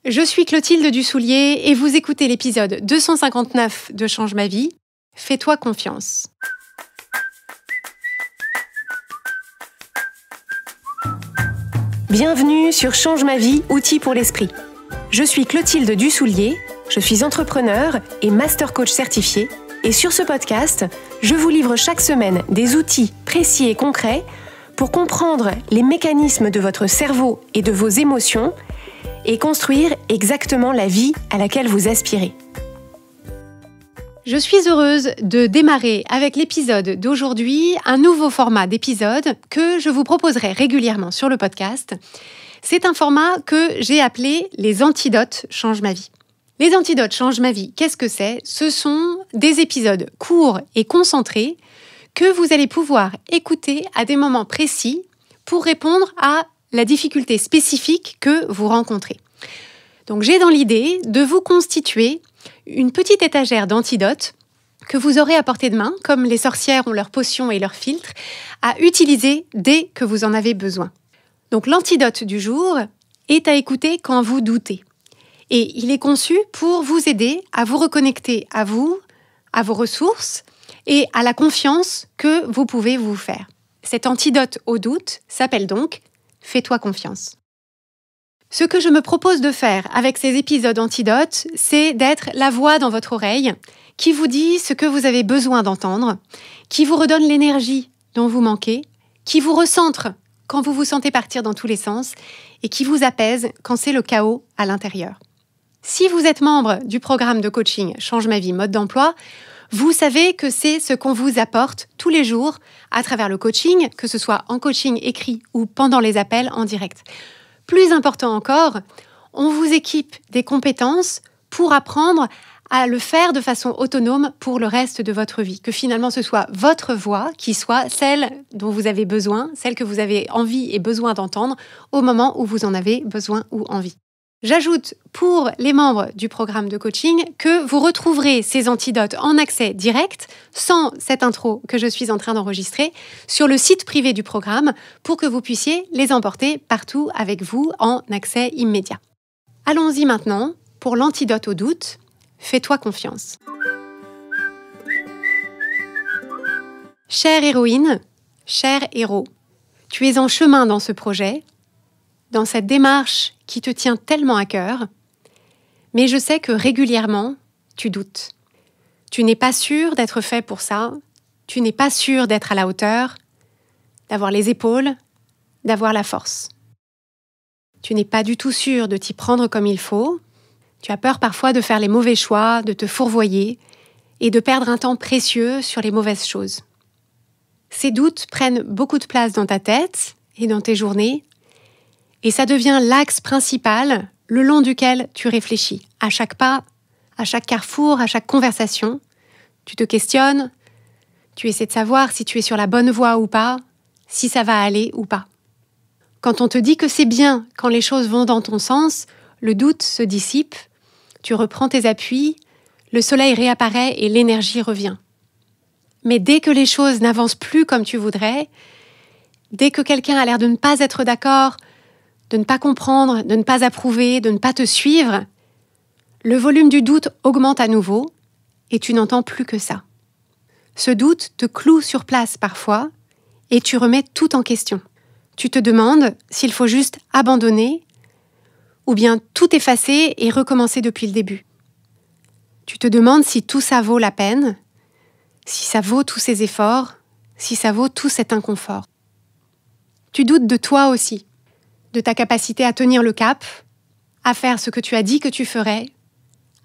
Je suis Clotilde Dussoulier et vous écoutez l'épisode 259 de Change ma vie. Fais-toi confiance. Bienvenue sur Change ma vie, outils pour l'esprit. Je suis Clotilde Dussoulier, je suis entrepreneur et master coach certifié. Et sur ce podcast, je vous livre chaque semaine des outils précis et concrets pour comprendre les mécanismes de votre cerveau et de vos émotions et construire exactement la vie à laquelle vous aspirez. Je suis heureuse de démarrer avec l'épisode d'aujourd'hui un nouveau format d'épisode que je vous proposerai régulièrement sur le podcast. C'est un format que j'ai appelé « Les antidotes changent ma vie ». Les antidotes changent ma vie, qu'est-ce que c'est ? Ce sont des épisodes courts et concentrés que vous allez pouvoir écouter à des moments précis pour répondre à la difficulté spécifique que vous rencontrez. Donc j'ai dans l'idée de vous constituer une petite étagère d'antidotes que vous aurez à portée de main, comme les sorcières ont leurs potions et leurs filtres, à utiliser dès que vous en avez besoin. Donc l'antidote du jour est à écouter quand vous doutez. Et il est conçu pour vous aider à vous reconnecter à vous, à vos ressources et à la confiance que vous pouvez vous faire. Cet antidote au doute s'appelle donc « Fais-toi confiance ». Ce que je me propose de faire avec ces épisodes antidotes, c'est d'être la voix dans votre oreille qui vous dit ce que vous avez besoin d'entendre, qui vous redonne l'énergie dont vous manquez, qui vous recentre quand vous vous sentez partir dans tous les sens et qui vous apaise quand c'est le chaos à l'intérieur. Si vous êtes membre du programme de coaching Change ma vie mode d'emploi, vous savez que c'est ce qu'on vous apporte tous les jours à travers le coaching, que ce soit en coaching écrit ou pendant les appels en direct. Plus important encore, on vous équipe des compétences pour apprendre à le faire de façon autonome pour le reste de votre vie. Que finalement ce soit votre voix qui soit celle dont vous avez besoin, celle que vous avez envie et besoin d'entendre au moment où vous en avez besoin ou envie. J'ajoute pour les membres du programme de coaching que vous retrouverez ces antidotes en accès direct, sans cette intro que je suis en train d'enregistrer, sur le site privé du programme pour que vous puissiez les emporter partout avec vous en accès immédiat. Allons-y maintenant pour l'antidote au doute. Fais-toi confiance. Chère héroïne, cher héros, tu es en chemin dans ce projet, dans cette démarche qui te tient tellement à cœur, mais je sais que régulièrement, tu doutes. Tu n'es pas sûr d'être fait pour ça, tu n'es pas sûr d'être à la hauteur, d'avoir les épaules, d'avoir la force. Tu n'es pas du tout sûr de t'y prendre comme il faut, tu as peur parfois de faire les mauvais choix, de te fourvoyer et de perdre un temps précieux sur les mauvaises choses. Ces doutes prennent beaucoup de place dans ta tête et dans tes journées, et ça devient l'axe principal le long duquel tu réfléchis. À chaque pas, à chaque carrefour, à chaque conversation, tu te questionnes, tu essaies de savoir si tu es sur la bonne voie ou pas, si ça va aller ou pas. Quand on te dit que c'est bien, quand les choses vont dans ton sens, le doute se dissipe, tu reprends tes appuis, le soleil réapparaît et l'énergie revient. Mais dès que les choses n'avancent plus comme tu voudrais, dès que quelqu'un a l'air de ne pas être d'accord, de ne pas comprendre, de ne pas approuver, de ne pas te suivre, le volume du doute augmente à nouveau et tu n'entends plus que ça. Ce doute te cloue sur place parfois et tu remets tout en question. Tu te demandes s'il faut juste abandonner ou bien tout effacer et recommencer depuis le début. Tu te demandes si tout ça vaut la peine, si ça vaut tous ces efforts, si ça vaut tout cet inconfort. Tu doutes de toi aussi, de ta capacité à tenir le cap, à faire ce que tu as dit que tu ferais,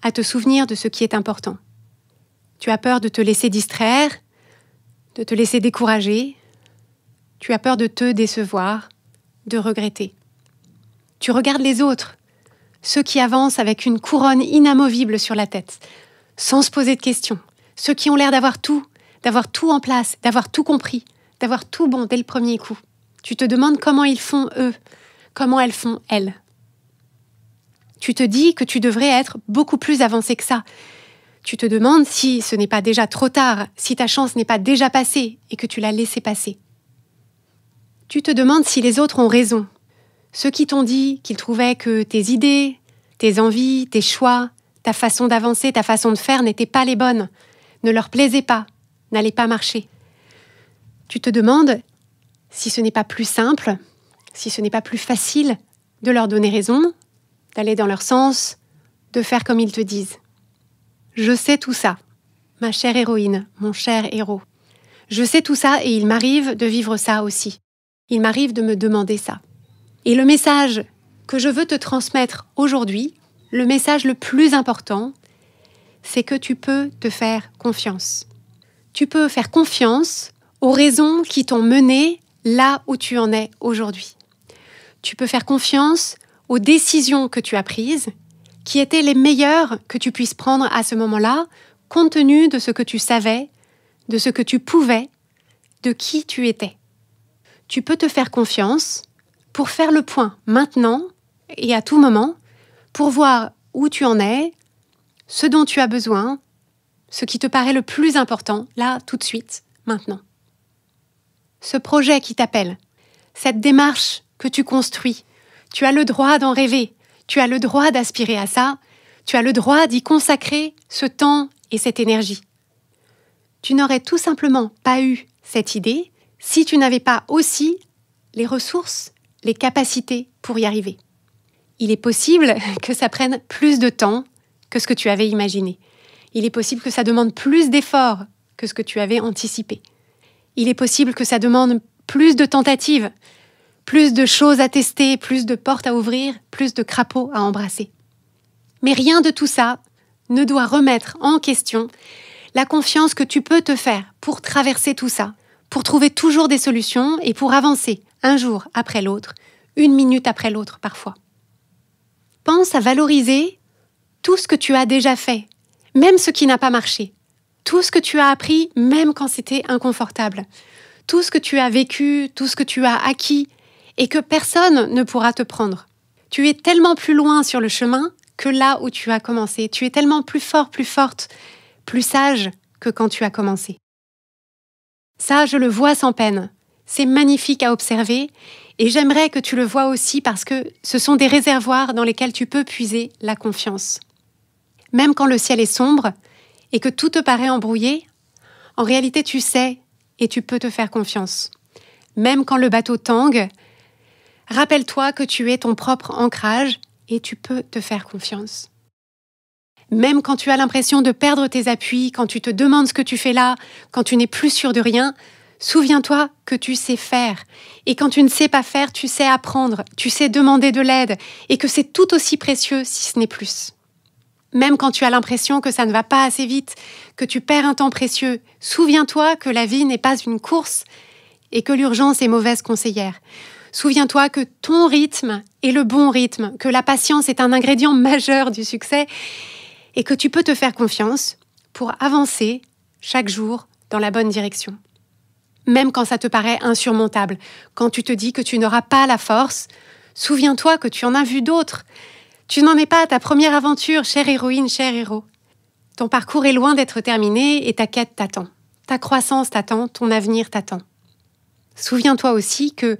à te souvenir de ce qui est important. Tu as peur de te laisser distraire, de te laisser décourager. Tu as peur de te décevoir, de regretter. Tu regardes les autres, ceux qui avancent avec une couronne inamovible sur la tête, sans se poser de questions, ceux qui ont l'air d'avoir tout en place, d'avoir tout compris, d'avoir tout bon dès le premier coup. Tu te demandes comment ils font eux, comment elles font elles. Tu te dis que tu devrais être beaucoup plus avancé que ça. Tu te demandes si ce n'est pas déjà trop tard, si ta chance n'est pas déjà passée et que tu l'as laissée passer. Tu te demandes si les autres ont raison. Ceux qui t'ont dit qu'ils trouvaient que tes idées, Tes envies, tes choix, ta façon d'avancer, ta façon de faire n'étaient pas les bonnes, ne leur plaisaient pas, n'allaient pas marcher. Tu te demandes si ce n'est pas plus simple, si ce n'est pas plus facile de leur donner raison, d'aller dans leur sens, de faire comme ils te disent. Je sais tout ça, ma chère héroïne, mon cher héros. Je sais tout ça et il m'arrive de vivre ça aussi. Il m'arrive de me demander ça. Et le message que je veux te transmettre aujourd'hui, le message le plus important, c'est que tu peux te faire confiance. Tu peux faire confiance aux raisons qui t'ont mené là où tu en es aujourd'hui. Tu peux faire confiance aux décisions que tu as prises, qui étaient les meilleures que tu puisses prendre à ce moment-là, compte tenu de ce que tu savais, de ce que tu pouvais, de qui tu étais. Tu peux te faire confiance pour faire le point maintenant et à tout moment, pour voir où tu en es, ce dont tu as besoin, ce qui te paraît le plus important, là, tout de suite, maintenant. Ce projet qui t'appelle, cette démarche que tu construis, tu as le droit d'en rêver, tu as le droit d'aspirer à ça, tu as le droit d'y consacrer ce temps et cette énergie. Tu n'aurais tout simplement pas eu cette idée si tu n'avais pas aussi les ressources, les capacités pour y arriver. Il est possible que ça prenne plus de temps que ce que tu avais imaginé. Il est possible que ça demande plus d'efforts que ce que tu avais anticipé. Il est possible que ça demande plus de tentatives, plus de choses à tester, plus de portes à ouvrir, plus de crapauds à embrasser. Mais rien de tout ça ne doit remettre en question la confiance que tu peux te faire pour traverser tout ça, pour trouver toujours des solutions et pour avancer un jour après l'autre, une minute après l'autre parfois. Pense à valoriser tout ce que tu as déjà fait, même ce qui n'a pas marché, tout ce que tu as appris, même quand c'était inconfortable, tout ce que tu as vécu, tout ce que tu as acquis et que personne ne pourra te prendre. Tu es tellement plus loin sur le chemin que là où tu as commencé. Tu es tellement plus fort, plus forte, plus sage que quand tu as commencé. Ça, je le vois sans peine. C'est magnifique à observer et j'aimerais que tu le vois aussi parce que ce sont des réservoirs dans lesquels tu peux puiser la confiance. Même quand le ciel est sombre et que tout te paraît embrouillé, en réalité tu sais et tu peux te faire confiance. Même quand le bateau tangue, rappelle-toi que tu es ton propre ancrage et tu peux te faire confiance. Même quand tu as l'impression de perdre tes appuis, quand tu te demandes ce que tu fais là, quand tu n'es plus sûr de rien, souviens-toi que tu sais faire. Et quand tu ne sais pas faire, tu sais apprendre, tu sais demander de l'aide et que c'est tout aussi précieux si ce n'est plus. Même quand tu as l'impression que ça ne va pas assez vite, que tu perds un temps précieux, souviens-toi que la vie n'est pas une course et que l'urgence est mauvaise conseillère. Souviens-toi que ton rythme est le bon rythme, que la patience est un ingrédient majeur du succès et que tu peux te faire confiance pour avancer chaque jour dans la bonne direction. Même quand ça te paraît insurmontable, quand tu te dis que tu n'auras pas la force, souviens-toi que tu en as vu d'autres. Tu n'en es pas à ta première aventure, chère héroïne, cher héros. Ton parcours est loin d'être terminé et ta quête t'attend. Ta croissance t'attend, ton avenir t'attend. Souviens-toi aussi que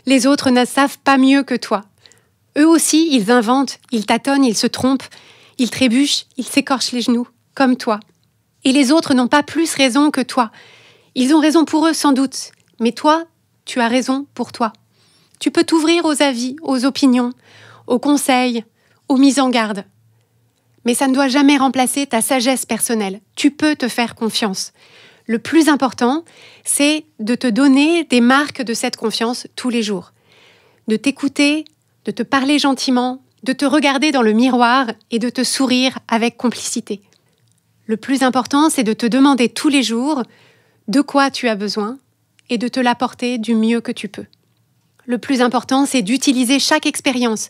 les autres ne savent pas mieux que toi. Eux aussi, ils inventent, ils tâtonnent, ils se trompent, ils trébuchent, ils s'écorchent les genoux, comme toi. Et les autres n'ont pas plus raison que toi. Ils ont raison pour eux sans doute, mais toi, tu as raison pour toi. Tu peux t'ouvrir aux avis, aux opinions, aux conseils, aux mises en garde. Mais ça ne doit jamais remplacer ta sagesse personnelle. Tu peux te faire confiance. Le plus important, c'est de te donner des marques de cette confiance tous les jours. De t'écouter, de te parler gentiment, de te regarder dans le miroir et de te sourire avec complicité. Le plus important, c'est de te demander tous les jours de quoi tu as besoin et de te l'apporter du mieux que tu peux. Le plus important, c'est d'utiliser chaque expérience,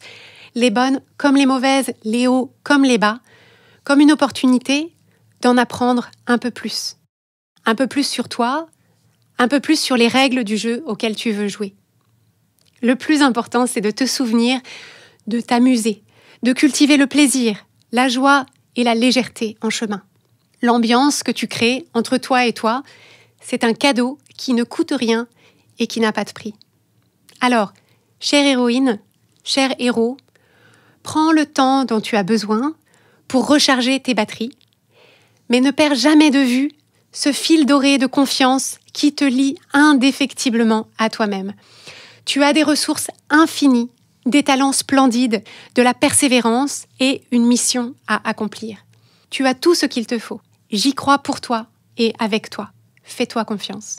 les bonnes comme les mauvaises, les hauts comme les bas, comme une opportunité d'en apprendre un peu plus. Un peu plus sur toi, un peu plus sur les règles du jeu auquel tu veux jouer. Le plus important, c'est de te souvenir de t'amuser, de cultiver le plaisir, la joie et la légèreté en chemin. L'ambiance que tu crées entre toi et toi, c'est un cadeau qui ne coûte rien et qui n'a pas de prix. Alors, chère héroïne, cher héros, Prends le temps dont tu as besoin pour recharger tes batteries, mais ne perds jamais de vue ce fil doré de confiance qui te lie indéfectiblement à toi-même. Tu as des ressources infinies, des talents splendides, de la persévérance et une mission à accomplir. Tu as tout ce qu'il te faut. J'y crois pour toi et avec toi. Fais-toi confiance.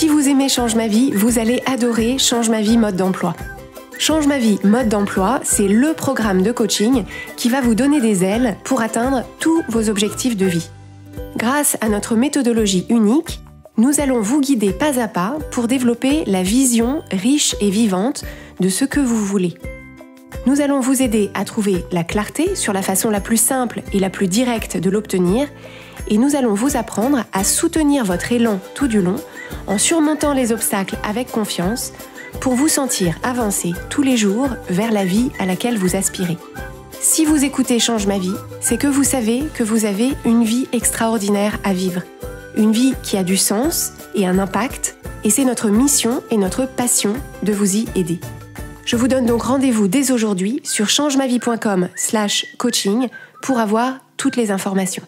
Si vous aimez Change ma vie, vous allez adorer Change ma vie mode d'emploi. Change ma vie mode d'emploi, c'est le programme de coaching qui va vous donner des ailes pour atteindre tous vos objectifs de vie. Grâce à notre méthodologie unique, nous allons vous guider pas à pas pour développer la vision riche et vivante de ce que vous voulez. Nous allons vous aider à trouver la clarté sur la façon la plus simple et la plus directe de l'obtenir, et nous allons vous apprendre à soutenir votre élan tout du long en surmontant les obstacles avec confiance pour vous sentir avancer tous les jours vers la vie à laquelle vous aspirez. Si vous écoutez Change ma vie, c'est que vous savez que vous avez une vie extraordinaire à vivre. Une vie qui a du sens et un impact, et c'est notre mission et notre passion de vous y aider. Je vous donne donc rendez-vous dès aujourd'hui sur changemavie.com/coaching pour avoir toutes les informations.